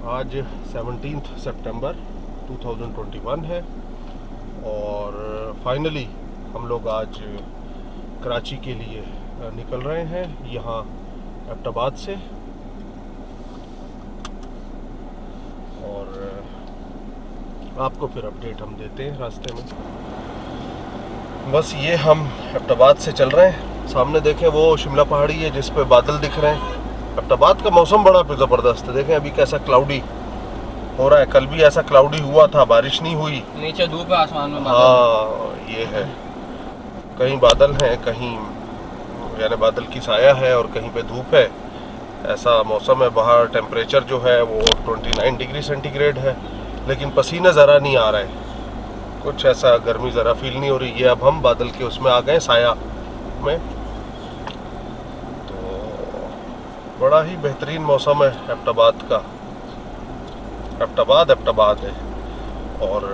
आज 17 सितंबर 2021 है और फाइनली हम लोग आज कराची के लिए निकल रहे हैं यहाँ एबटाबाद से। और आपको फिर अपडेट हम देते हैं रास्ते में। बस ये हम एबटाबाद से चल रहे हैं। सामने देखें वो शिमला पहाड़ी है जिस पे बादल दिख रहे हैं। एबटाबाद का मौसम बड़ा ज़बरदस्त है। देखें अभी कैसा क्लाउडी हो रहा है। कल भी ऐसा क्लाउडी हुआ था, बारिश नहीं हुई। नीचे धूप है, आसमान में बादल। हाँ ये है, कहीं बादल हैं, कहीं यानी बादल की साया है और कहीं पे धूप है। ऐसा मौसम है। बाहर टेम्परेचर जो है वो 29 डिग्री सेंटीग्रेड है, लेकिन पसीना ज़रा नहीं आ रहा है। कुछ ऐसा गर्मी ज़रा फील नहीं हो रही है। अब हम बादल के उसमें आ गए, साया में। तो बड़ा ही बेहतरीन मौसम है एबटाबाद का। एबटाबाद है। और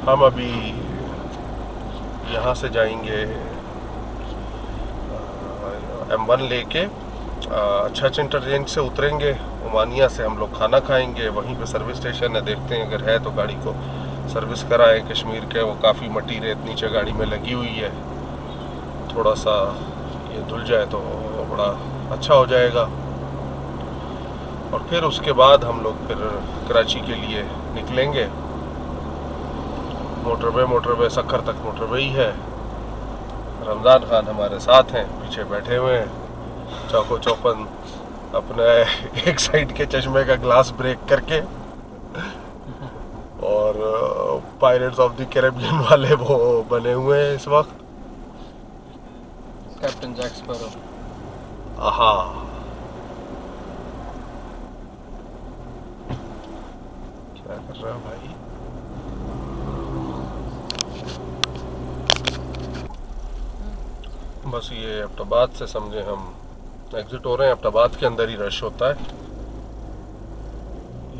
हम अभी यहाँ से जाएंगे M1 लेके अच्छा इंटरचेंज से उतरेंगे। ओमानिया से हम लोग खाना खाएंगे। वहीं पे सर्विस स्टेशन है, देखते हैं अगर है तो गाड़ी को सर्विस कराएं। कश्मीर के वो काफ़ी मटी रेत नीचे गाड़ी में लगी हुई है, थोड़ा सा ये धुल जाए तो बड़ा अच्छा हो जाएगा। और फिर उसके बाद हम लोग फिर कराची के लिए निकलेंगे। मोटरवे सक्खर तक मोटरवे ही है। रमज़ान खान हमारे साथ हैं, पीछे बैठे हुए हैं चौको चौपन अपने एक साइड के चश्मे का ग्लास ब्रेक करके। और पायरेट्स ऑफ द कैरेबियन वाले वो बने हुए हैं इस वक्त। Captain Jack Sparrow. हाँ, क्या कर रहा है भाई? बस ये एबटाबाद से समझे हम एग्जिट हो रहे हैं। एबटाबाद के अंदर ही रश होता है।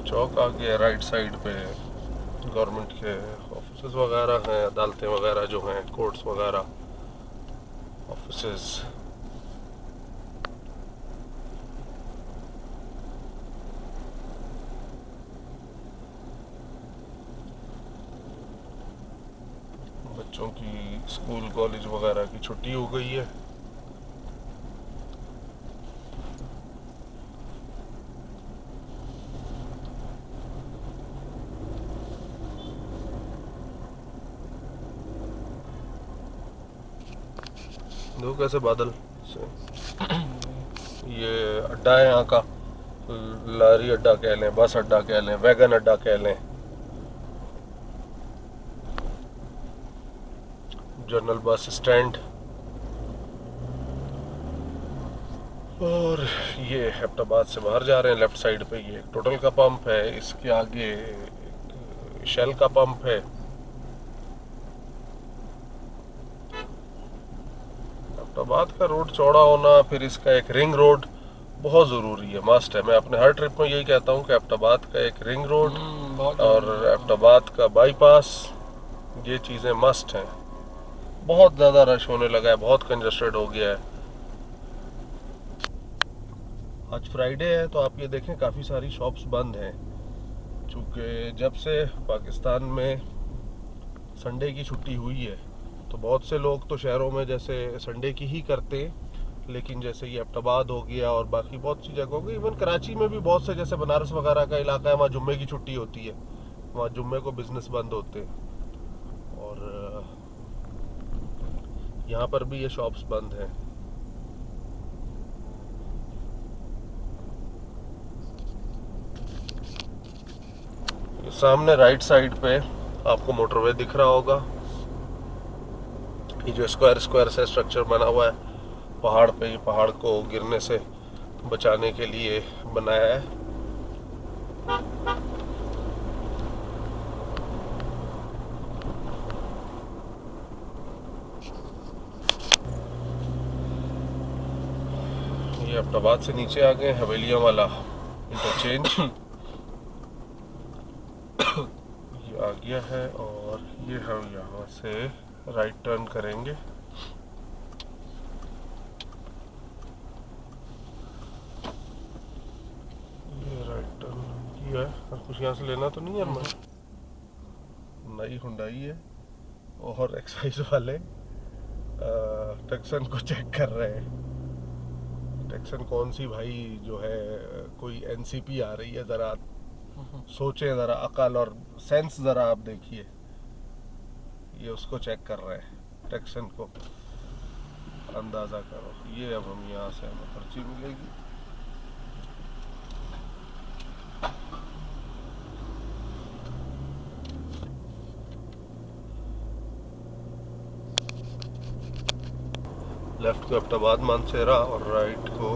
चौक आ गया, राइट साइड पे गवर्नमेंट के ऑफिस वगैरह हैं, अदालतें वगैरह जो हैं, कोर्ट्स वगैरह, ऑफिस। बच्चों की स्कूल कॉलेज वगैरह की छुट्टी हो गई है। दो कैसे बादल से। ये अड्डा है यहाँ का, लारी अड्डा कह लें, बस अड्डा कह लें, वैगन अड्डा कह लें, जनरल बस स्टैंड। और ये एबटाबाद से बाहर जा रहे हैं। लेफ्ट साइड पे ये टोटल का पंप है, इसके आगे शेल का पंप है। एबटाबाद का रोड चौड़ा होना, फिर इसका एक रिंग रोड बहुत ज़रूरी है, मस्ट है। मैं अपने हर ट्रिप में यही कहता हूँ कि एबटाबाद का एक रिंग रोड और एबटाबाद का बाईपास, ये चीज़ें मस्ट हैं। बहुत ज़्यादा रश होने लगा है, बहुत कंजस्टेड हो गया है। आज फ्राइडे है तो आप ये देखें काफ़ी सारी शॉप्स बंद हैं, चूँकि जब से पाकिस्तान में संडे की छुट्टी हुई है तो बहुत से लोग तो शहरों में जैसे संडे की ही करते हैं, लेकिन जैसे ये एबटाबाद हो गया और बाकी बहुत सी जगहों की, इवन कराची में भी बहुत से, जैसे बनारस वगैरह का इलाका है, वहाँ जुम्मे की छुट्टी होती है, वहाँ जुम्मे को बिजनेस बंद होते हैं। और यहाँ पर भी ये शॉप्स बंद हैं। सामने राइट साइड पे आपको मोटरवे दिख रहा होगा। ये जो स्क्वायर से स्ट्रक्चर बना हुआ है पहाड़ पे, ये पहाड़ को गिरने से बचाने के लिए बनाया है। ये एबटाबाद से नीचे आ गए, हवेलियां वाला इंटरचेंज ये आ गया है। और ये हम यहाँ से राइट टर्न करेंगे। है और कुछ यहाँ से लेना तो नहीं है हमें। नई हुंडई है और एक्साइज वाले टक्सन को चेक कर रहे हैं। टक्सन कौन सी भाई जो है, कोई एनसीपी आ रही है, ज़रा सोचें, ज़रा अकल और सेंस ज़रा आप देखिए। ये उसको चेक कर रहे हैं, टक्सन को अंदाज़ा करो। ये अब हम यहाँ से हमें पर्ची मिलेगी। लेफ्ट को अब्टाबाद मानसेरा और राइट को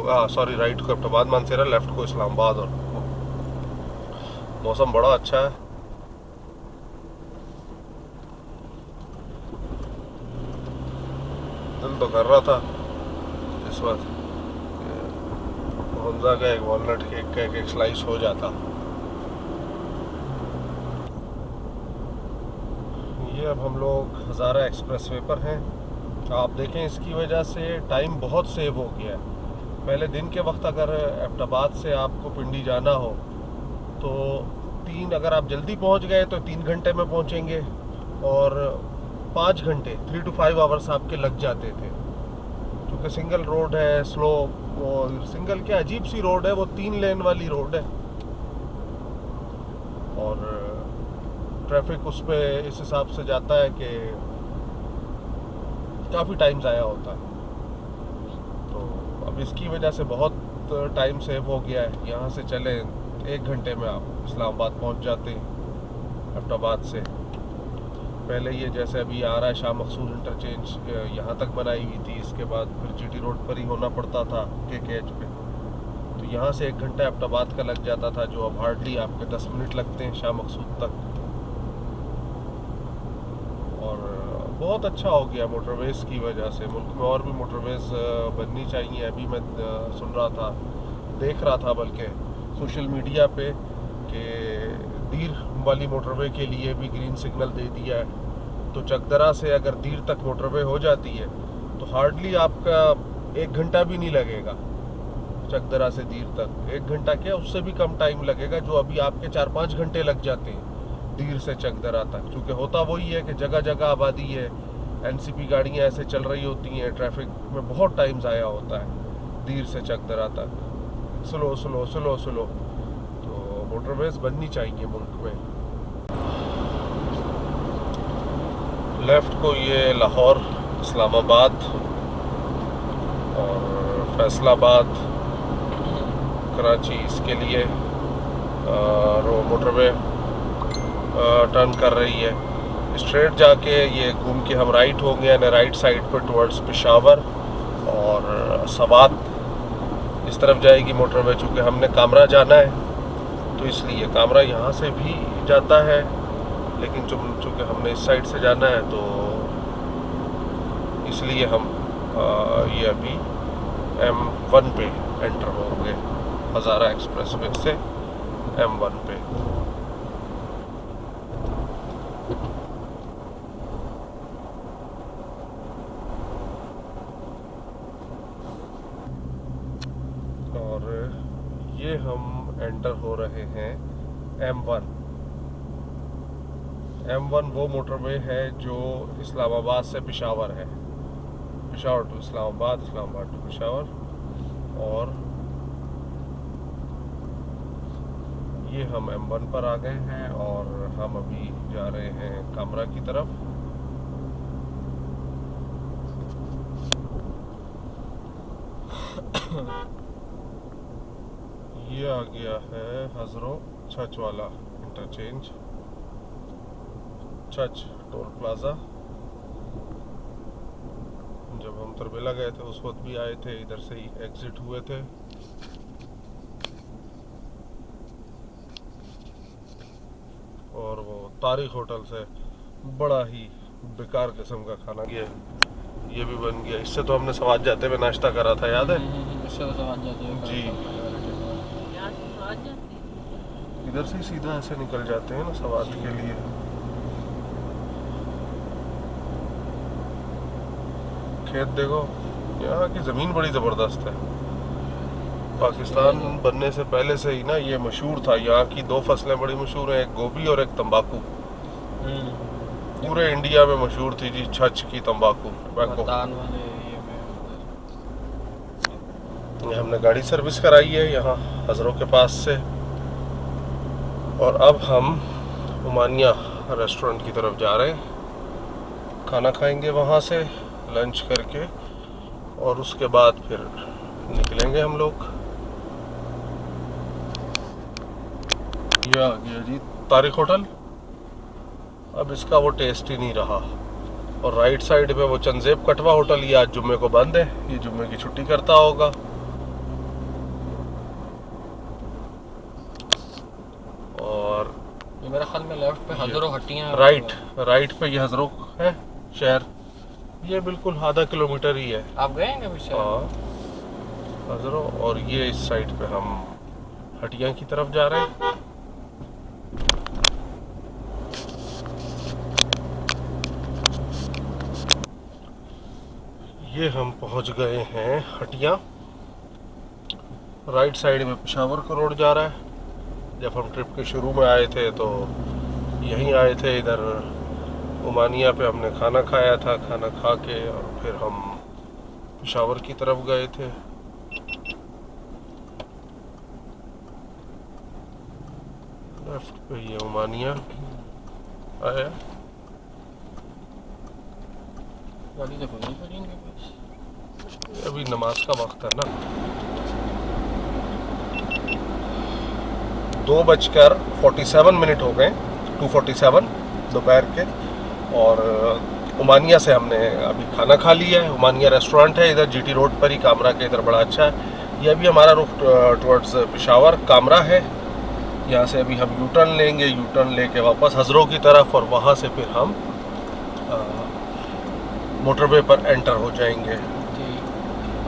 राइट को अब्टाबाद मानसेरा, लेफ्ट को इस्लामाबाद। और मौसम बड़ा अच्छा है। दिल तो कर रहा था इस वक्त होंडा का एक वॉलनट केक का एक स्लाइस हो जाता। ये अब हम लोग हज़ारा एक्सप्रेसवे पर हैं। आप देखें, इसकी वजह से टाइम बहुत सेव हो गया है। पहले दिन के वक्त अगर अब्टाबाद से आपको पिंडी जाना हो तो अगर आप जल्दी पहुंच गए तो 3 घंटे में पहुंचेंगे, और 5 घंटे 3 to 5 आवर्स आपके लग जाते थे। क्योंकि सिंगल रोड है, स्लो, और सिंगल क्या अजीब सी रोड है, वो 3 लेन वाली रोड है और ट्रैफिक उस पर इस हिसाब से जाता है कि काफ़ी टाइम ज़ाया होता है। तो अब इसकी वजह से बहुत टाइम सेव हो गया है। यहाँ से चले 1 घंटे में आप इस्लामाबाद पहुँच जाते हैं अब्टाबाद से। पहले ये जैसे अभी आ रहा है शाह मकसूद इंटरचेंज, यहाँ तक बनाई हुई थी, इसके बाद फिर जीटी रोड पर ही होना पड़ता था KKH पे। तो यहाँ से 1 घंटा अब्टाबाद का लग जाता था, जो अब हार्डली आपके 10 मिनट लगते हैं शाह मकसूद तक। और बहुत अच्छा हो गया मोटरवेज़ की वजह से। मुल्क में और भी मोटरवेज़ बननी चाहिए। अभी मैं सुन रहा था, देख रहा था बल्कि सोशल मीडिया पे कि दीर वाली मोटरवे के लिए भी ग्रीन सिग्नल दे दिया है। तो चकदरा से अगर दीर तक मोटरवे हो जाती है तो हार्डली आपका 1 घंटा भी नहीं लगेगा। चकदरा से दीर तक 1 घंटा क्या, उससे भी कम टाइम लगेगा, जो अभी आपके 4-5 घंटे लग जाते हैं दीर से चकदरा तक। क्योंकि होता वही है कि जगह जगह आबादी है, एनसीपी गाड़ियाँ ऐसे चल रही होती हैं, ट्रैफिक में बहुत टाइम ज़ाया होता है दीर से चकदरा तक। Slow slow slow slow. तो मोटरवेज़ बननी चाहिए मुल्क में। लेफ़्ट को ये लाहौर, इस्लामाबाद और फैसलाबाद, कराची, इसके लिए मोटरवे टर्न कर रही है। स्ट्रेट जाके ये घूम के हम राइट हो गए, यानी राइट साइड पर टुवर्ड्स पेशावर और सवात इस तरफ जाएगी मोटरवे। चूँकि हमने कामरा जाना है तो इसलिए कामरा यहाँ से भी जाता है, लेकिन चूँकि हमने इस साइड से जाना है तो इसलिए हम ये अभी M1 पे एंटर होंगे, हज़ारा एक्सप्रेसवे से M1 पे। और ये हम एंटर हो रहे हैं M1। M1 वो मोटरवे है जो इस्लामाबाद से पेशावर है, पेशावर टू इस्लामाबाद, इस्लामाबाद टू पेशावर। और ये हम M1 पर आ गए हैं और हम अभी जा रहे हैं कामरा की तरफ। ये आ गया है हज़रो छच वाला इंटरचेंज, छच टोल प्लाज़ा। जब हम तरबेला गए थे उस वक्त भी आए थे, इधर से ही एग्ज़िट हुए थे। और वो तारीख होटल से बड़ा ही बेकार किस्म का खाना गया, ये भी बन गया। इससे तो हमने सवाद जाते हुए नाश्ता करा था, याद है? इससे तो सवाद जाते हुए जी, इधर से सीधा ऐसे निकल जाते हैं ना सवाद के लिए। खेत देखो, यहाँ की ज़मीन बड़ी ज़बरदस्त है। पाकिस्तान बनने से पहले से ही ना ये मशहूर था। यहाँ की दो फसलें बड़ी मशहूर हैं, एक गोभी और एक तंबाकू। पूरे इंडिया में मशहूर थी जी छछ की तंबाकू, टोबैको। दान वाले ये में ये हमने गाड़ी सर्विस कराई है यहाँ हजरों के पास से, और अब हम उमानिया रेस्टोरेंट की तरफ जा रहे हैं। खाना खाएंगे वहाँ से लंच करके, और उसके बाद फिर निकलेंगे हम लोग। ये आ गया जी तारिक होटल। अब इसका वो टेस्ट ही नहीं रहा। और राइट साइड पे वो चंजेब कटवा होटल, ये आज जुम्मे को बंद है, ये जुम्मे की छुट्टी करता होगा। और ये मेरे ख्याल में लेफ्ट पे हज़ारों हट्टियां हैं। राइट पे ये हजरों है शहर। ये बिल्कुल आधा किलोमीटर ही है। आप गए हैं कभी शहर? हाँ हजरों। और ये इस साइड पे हम हटिया की तरफ जा रहे हैं। ये हम पहुंच गए हैं हटिया। राइट साइड में पेशावर का रोड जा रहा है। जब हम ट्रिप के शुरू में आए थे तो यहीं आए थे, इधर उमानिया पे हमने खाना खाया था। खाना खा के और फिर हम पेशावर की तरफ गए थे। लेफ्ट पे ये उमानिया आया। गाड़ी तो खुद नहीं पड़ी इनके पास। अभी नमाज का वक्त है ना। 2:47 हो गए, 2:47 दोपहर के। और उमानिया से हमने अभी खाना खा लिया है। उमानिया रेस्टोरेंट है इधर जीटी रोड पर ही, कामरा के इधर, बड़ा अच्छा है। ये अभी हमारा रुख टुवर्ड्स पेशावर कामरा है। यहाँ से अभी हम यू टर्न लेंगे, यू टर्न लेके वापस हजरों की तरफ, और वहाँ से फिर हम मोटरवे पर एंटर हो जाएंगे।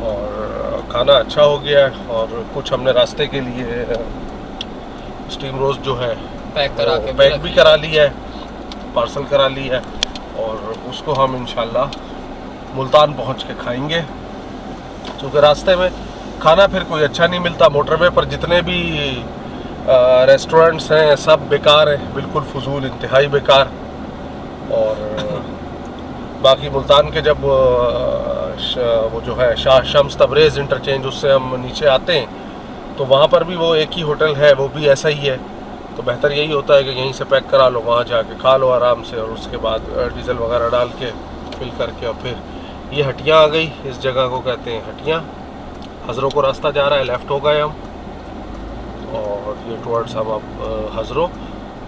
और खाना अच्छा हो गया है, और कुछ हमने रास्ते के लिए स्टीम रोस्ट जो है पैक भी करा लिया है, पार्सल करा लिया है। और उसको हम इंशाल्लाह मुल्तान पहुंच के खाएंगे, क्योंकि रास्ते में खाना फिर कोई अच्छा नहीं मिलता। मोटरवे पर जितने भी रेस्टोरेंट्स हैं सब बेकार हैं, बिल्कुल फजूल, इंतहाई बेकार। और बाकी मुल्तान के जब वो जो है शाह शम्स तबरेज़ इंटरचेंज, उससे हम नीचे आते हैं तो वहाँ पर भी वो एक ही होटल है, वो भी ऐसा ही है। तो बेहतर यही होता है कि यहीं से पैक करा लो, वहाँ जाके खा लो आराम से, और उसके बाद डीजल वगैरह डाल के फिल करके। और फिर ये हटिया आ गई, इस जगह को कहते हैं हटिया। हजरों को रास्ता जा रहा है, लेफ़्ट हो गए हम, और ये टुवर्ड्स हम अब हजरों,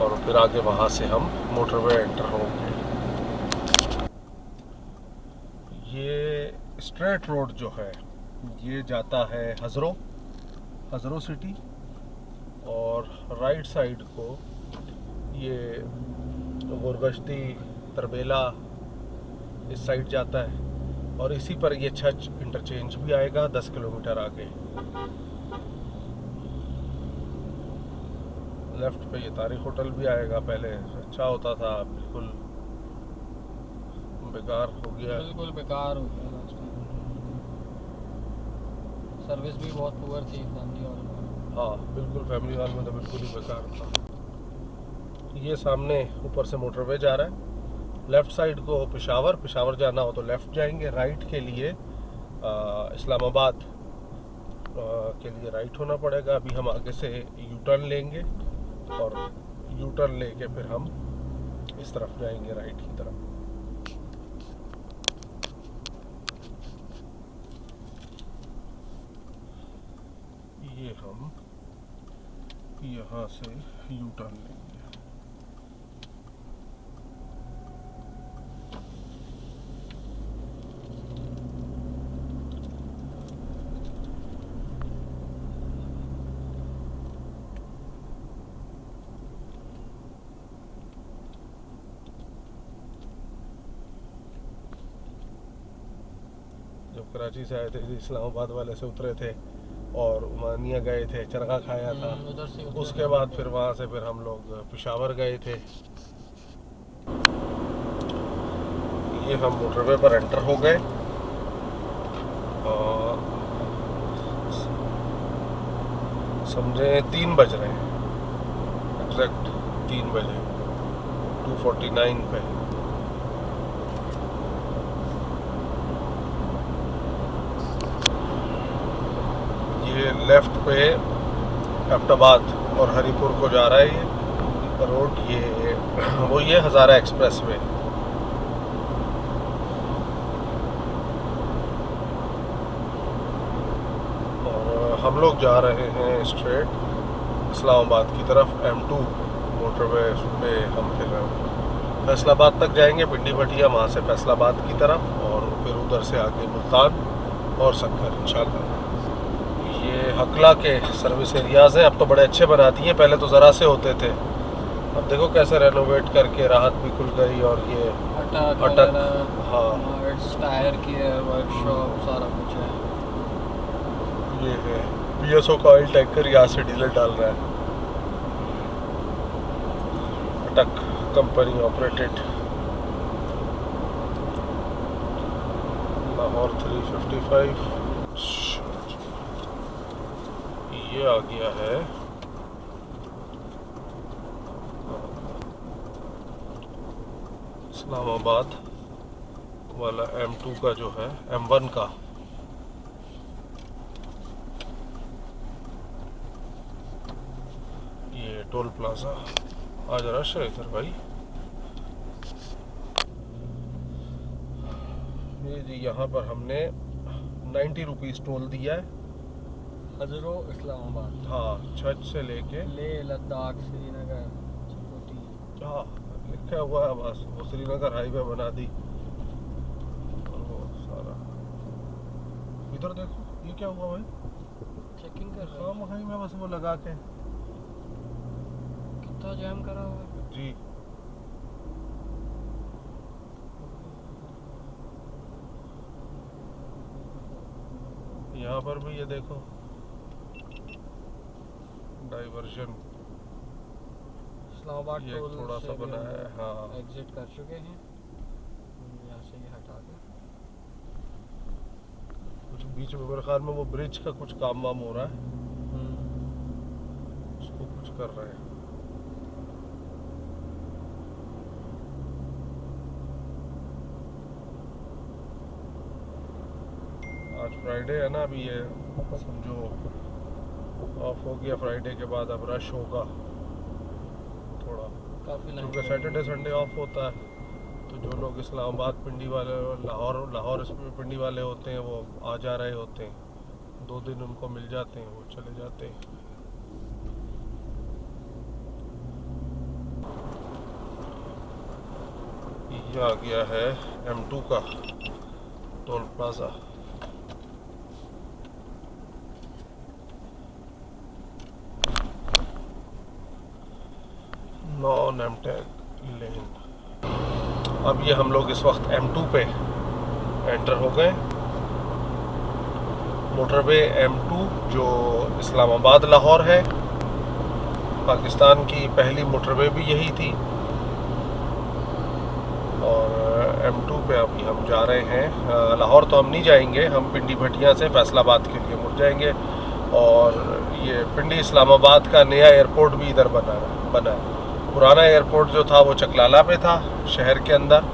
और फिर आगे वहाँ से हम मोटरवे एंटर होंगे। ये स्ट्रेट रोड जो है ये जाता है हजरों सिटी, और राइट साइड को ये गोरगश्ती, तरबेला इस साइड जाता है। और इसी पर ये छछ इंटरचेंज भी आएगा 10 किलोमीटर आगे। लेफ्ट पे ये तारिक होटल भी आएगा। पहले अच्छा होता था, बिल्कुल बेकार हो गया। बिल्कुल बेकार हो गया रास्ता। सर्विस भी बहुत पुअर थी फैमिली वालों में। हाँ बिल्कुल, फैमिली वाले में तो बिल्कुल ही बेकार था। ये सामने ऊपर से मोटरवे जा रहा है। लेफ़्ट साइड को पेशावर जाना हो तो लेफ़्ट जाएंगे, राइट के लिए इस्लामाबाद के लिए राइट होना पड़ेगा। अभी हम आगे से यू टर्न लेंगे, और यू टर्न लेके फिर हम इस तरफ जाएंगे, राइट की तरफ। ये हम यहाँ से यू टर्न लेंगे। जब कराची से आए थे, इस्लामाबाद वाले से उतरे थे और उमानिया गए थे, चरगा खाया था। उधर से उसके बाद फिर वहाँ से फिर हम लोग पेशावर गए थे। ये हम मोटरवे पर एंटर हो गए, और समझे 3 बज रहे हैं, एग्जैक्ट 3 बजे 249 पे। ये लेफ्ट पे अहमदाबाद और हरिपुर को जा रहा है ये रोड, ये हज़ारा एक्सप्रेस वे। और हम लोग जा रहे हैं स्ट्रेट इस्लामाबाद की तरफ, M2 मोटरवे पे हम फिर फैसलाबाद तक जाएंगे, पिंडी भटिया, वहाँ से फैसलाबाद की तरफ और फिर उधर से आगे मुल्तान और सक्कर इंशाल्लाह। ये हकला के सर्विस एरियाज़ हैं, अब तो बड़े अच्छे बना दिए, पहले तो ज़रा से होते थे, अब देखो कैसे रेनोवेट करके राहत भी खुल गई। और ये अटक, हाँ टायर की वर्कशॉप सारा कुछ है। ये है PSO का ऑयल टैंकर, यहाँ से डीलर डाल रहा है। अटक कंपनी ऑपरेटेड, लाहौर 355। ये आ गया है इस्लामाबाद वाला M2 का जो है, M1 का। ये टोल प्लाजा, आज रश है इधर भाई। ये जी यहाँ पर हमने 90 रुपीज़ टोल दिया है, हजरो इस्लामाबाद, हाँ छत से लेके ले लद्दाख श्रीनगर चिकोटी। हाँ लिखा हुआ है बस, वो श्रीनगर हाईवे बना दी। और वो सारा इधर देखो, ये क्या हुआ भाई, चेकिंग कर रहा हाँ है, मखाई में बस वो लगा के कितना जैम करा हुआ है। जी। यहाँ पर भी ये देखो डाइवर्जन, इस्लामाबाद ये टोल थोड़ा से सा भी बना हम है, हाँ एग्जिट कर चुके हैं, यहाँ से ये हटा के कुछ बीच में मेरे ख्याल में वो ब्रिज का कुछ काम वाम हो रहा है, उसको कुछ कर रहे हैं। आज फ्राइडे है ना, अभी ये समझो ऑफ हो गया, फ्राइडे के बाद अब रश होगा थोड़ा, काफ़ी क्योंकि सैटरडे संडे ऑफ होता है। तो जो लोग इस्लामाबाद पिंडी वाले, लाहौर इसमें पिंडी वाले होते हैं, वो आ जा रहे होते हैं, 2 दिन उनको मिल जाते हैं, वो चले जाते हैं। ये आ गया है M2 का टोल प्लाजा। नॉन एमटेक लेन। अब ये हम लोग इस वक्त M2 पे एंटर हो गए। मोटरवे M2 जो इस्लामाबाद लाहौर है, पाकिस्तान की पहली मोटरवे भी यही थी। और M2 पे अभी हम जा रहे हैं। लाहौर तो हम नहीं जाएंगे, हम पिंडी भटिया से फैसलाबाद के लिए मुड़ जाएंगे। और ये पिंडी इस्लामाबाद का नया एयरपोर्ट भी इधर बना है। पुराना एयरपोर्ट जो था वो चकलाला पे था, शहर के अंदर।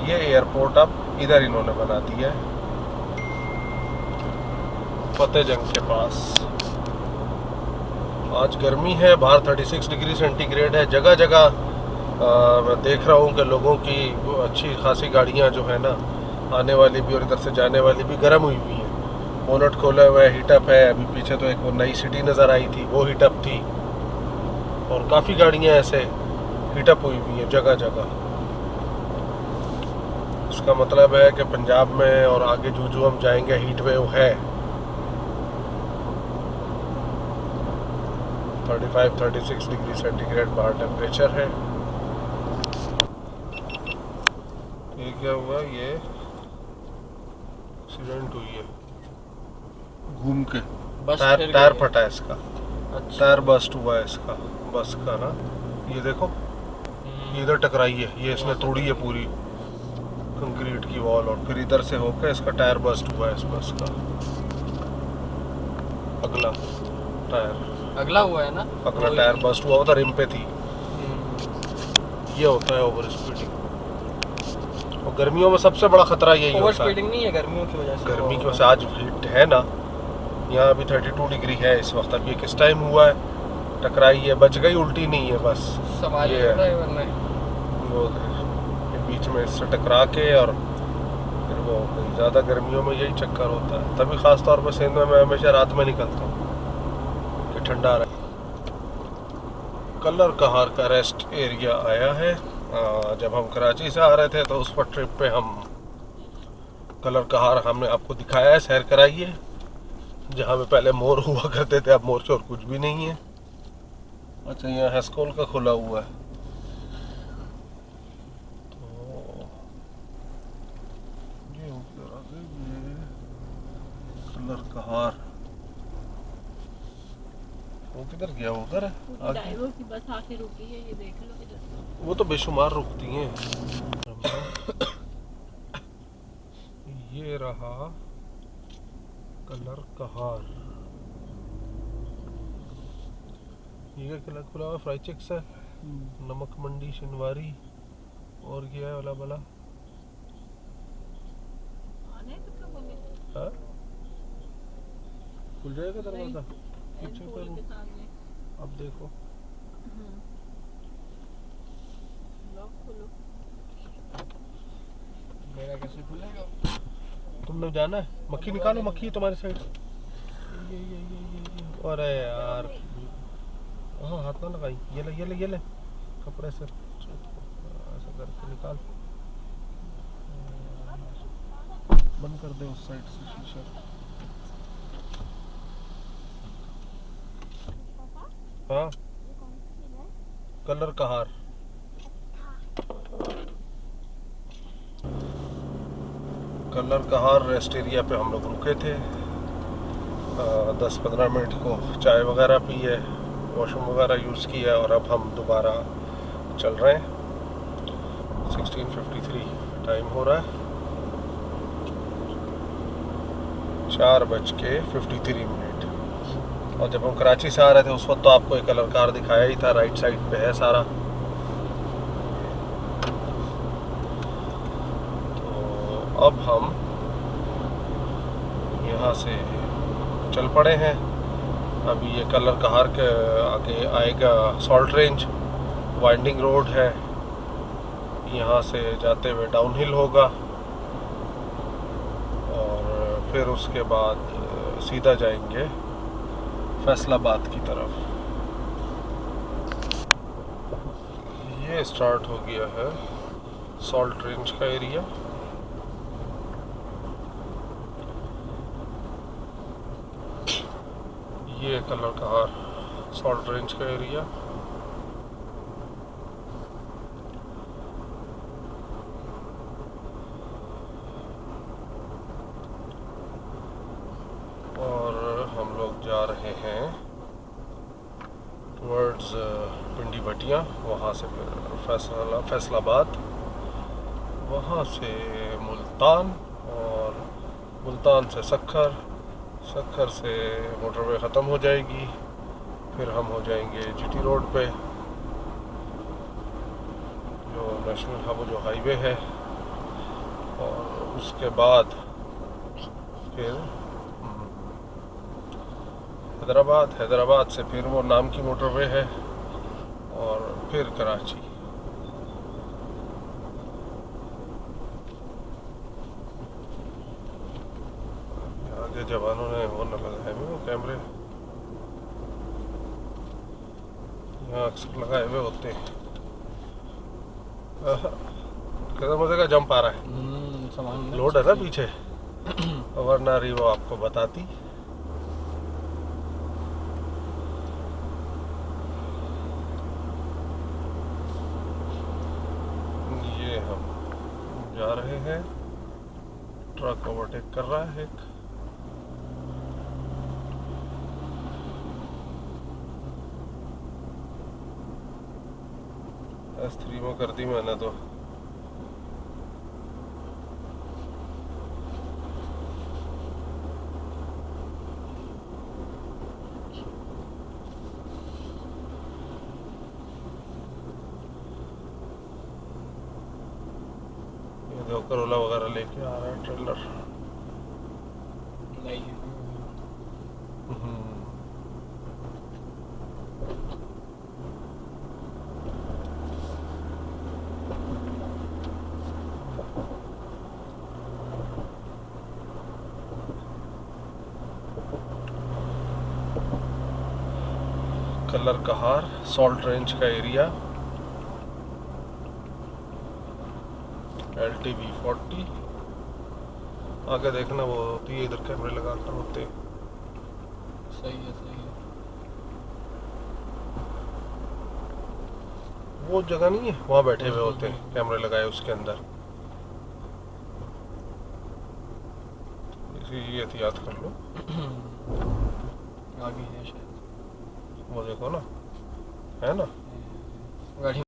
ये एयरपोर्ट अब इधर इन्होंने बना दिया है, फतेह जंग के पास। आज गर्मी है, बाहर 36 डिग्री सेंटीग्रेड है। जगह जगह मैं देख रहा हूँ कि लोगों की अच्छी खासी गाड़ियाँ जो है ना, आने वाली भी और इधर से जाने वाली भी गर्म हुई हुई हैं। बोनट खोला हुआ है, हीटअप है। अभी पीछे तो एक वो नई सिटी नज़र आई थी, वो हीटअप थी। और काफ़ी गाड़ियाँ ऐसे हीटअप हुई हुई हैं जगह जगह। इसका मतलब है कि पंजाब में और आगे जो हम जाएंगे हीट वेव है। 35-36 डिग्री सेंटीग्रेड बाहर टेम्परेचर है। ये क्या हुआ, ये एक्सीडेंट हुई है घूम के, टायर फटा है इसका। अच्छा। टायर बस्ट हुआ है इसका बस का ना, ये देखो ये इधर टकराई है, ये इसने तोड़ी है पूरी कंक्रीट की वॉल, और फिर इधर से होकर इसका टायर बस्ट हुआ है इस बस का अगला। टायर, अगला हुआ है ना, अगला वही। टायर बस्ट हुआ था, रिम पे थी। हम्म। ये होता है ओवर स्पीडिंग। और गर्मियों में सबसे बड़ा खतरा यही ओवर होता है। स्पीडिंग नहीं है, गर्मियों की वजह से। गर्मी की वजह से आज हीट है ना, यहाँ अभी 32 डिग्री है इस वक्त। अब ये किस टाइम हुआ है, टकराई है, बच गई, उल्टी नहीं है बस। सवाल ये ये है। ड्राइवर ने। वो ये बीच में इससे टकरा के, और फिर वो ज़्यादा गर्मियों में यही चक्कर होता है। तभी ख़ास तौर पर सिंध में मैं हमेशा रात में निकलता हूँ कि ठंडा रहे। कलर कहार का रेस्ट एरिया आया है। जब हम कराची से आ रहे थे तो उस पर ट्रिप पे हम कलर कहार हमने आपको दिखाया है, सैर कराई है। जहाँ पे पहले मोर हुआ करते थे, अब मोर चोर कुछ भी नहीं है। अच्छा, यहाँ हेस्कोल का खुला हुआ है। तो ये उधर आ गई, ये कलर कहार। वो किधर गया, उधर है आगे। ड्राइवर की बस आके रुकी है, ये देख लो इधर। वो तो बेशुमार रुकती हैं। ये रहा कलर कहार। ये क्या खुला हुआ, फ्राई चिक्स है, नमक मंडी शिनवारी, और क्या है वाला बला। आने तो क्या बोले, हाँ? खुल जाएगा दरवाजा एल पीछे पोल पर। के सामने। अब देखो, लॉक खोलो। मेरा कैसे खुलेगा? तुमने जाना है, मक्खी निकालो, मक्खी है तुम्हारी साइड। ये। अरे यार, हाँ हाथ ना लगाई। ये ले कपड़े से ऐसा करके निकाल, बंद कर दे उस साइड से शीशा। हाँ, कलर कहार। कलर कहार रेस्ट एरिया पे हम लोग रुके थे। 10-15 मिनट को चाय वगैरह पी है, वॉशरूम वगैरह यूज़ किया, और अब हम दोबारा चल रहे हैं। 16:53 टाइम हो रहा है, 4:53। और जब हम कराची से आ रहे थे उस वक्त तो आपको एक कलर कार दिखाया ही था, राइट साइड पे है सारा। तो अब हम यहाँ से चल पड़े हैं। अभी ये कलर कहार के आगे आएगा सॉल्ट रेंज, वाइंडिंग रोड है। यहाँ से जाते हुए डाउनहिल होगा, और फिर उसके बाद सीधा जाएंगे फैसलाबाद की तरफ। ये स्टार्ट हो गया है सॉल्ट रेंज का एरिया। ये कलर कहार सॉल्ट रेंज का एरिया। और हम लोग जा रहे हैं टुवर्ड्स पिंडी भटिया, वहाँ से फिर फैसलाबाद, वहाँ से मुल्तान, और मुल्तान से सक्खर, सक्खर से मोटरवे ख़त्म हो जाएगी। फिर हम हो जाएंगे जीटी रोड पे, जो नेशनल हाईवे जो हाईवे है। और उसके बाद फिर हैदराबाद से फिर वो नाम की मोटरवे है, और फिर कराची। आगे जवानों ने वो न लगाए हुए वो कैमरे, यहाँ अक्सर लगाए हुए होते हैं। कितना मजे का जंप आ रहा है, सामान लोड है ना पीछे, वरना रही वो आपको बताती। ये हम जा रहे हैं, ट्रक ओवरटेक कर रहा है एक। S3 में कर दी मैंने तो। ये देखो करोला वगैरह लेके आ रहा है ट्रेलर। नहीं है। कलर कहार सॉल्ट रेंज का एरिया, LTV40। आगे देखना वो होती है, इधर कैमरे लगा कर होते। सही है सही है। वो जगह नहीं है, वहाँ बैठे हुए होते हैं कैमरे लगाए उसके अंदर। इसी एहतियात कर लो। आगे है शायद। वो देखो ना, है ना। गाड़ी